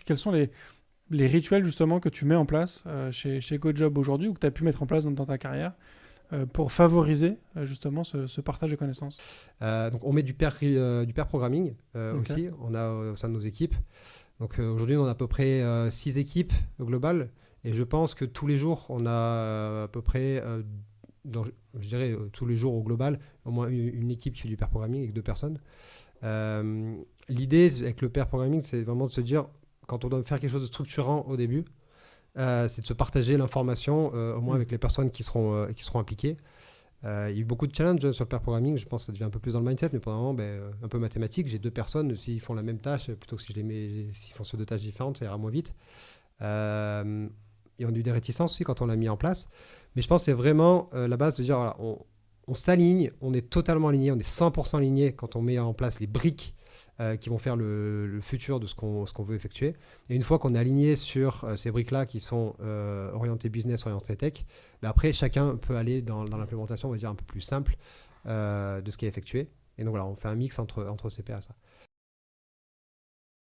quels sont les rituels justement que tu mets en place chez GoJob aujourd'hui ou que tu as pu mettre en place dans ta carrière pour favoriser justement ce partage de connaissances. Donc on met du pair programming Ok. aussi, on a au sein de nos équipes. Donc aujourd'hui on a à peu près 6 équipes au global et je pense que tous les jours on a à peu près, je dirais tous les jours au global, au moins une équipe qui fait du pair programming avec 2 personnes. L'idée avec le pair programming c'est vraiment de se dire quand on doit faire quelque chose de structurant au début, c'est de se partager l'information au moins avec les personnes qui seront impliquées. Il y a eu beaucoup de challenges sur le pair programming, je pense que ça devient un peu plus dans le mindset, mais pour le moment, un peu mathématique. J'ai 2 personnes, s'ils font la même tâche, plutôt que si je les mets, s'ils font sur 2 tâches différentes, ça ira moins vite. Et on a eu des réticences aussi quand on l'a mis en place. Mais je pense que c'est vraiment la base de dire, voilà, on s'aligne, on est totalement aligné, on est 100% aligné quand on met en place les briques qui vont faire le futur de ce qu'on veut effectuer. Et une fois qu'on est aligné sur ces briques-là qui sont orientées business, orientées tech, après, chacun peut aller dans l'implémentation, on va dire, un peu plus simple de ce qui est effectué. Et donc voilà, on fait un mix entre ces pairs. Ça.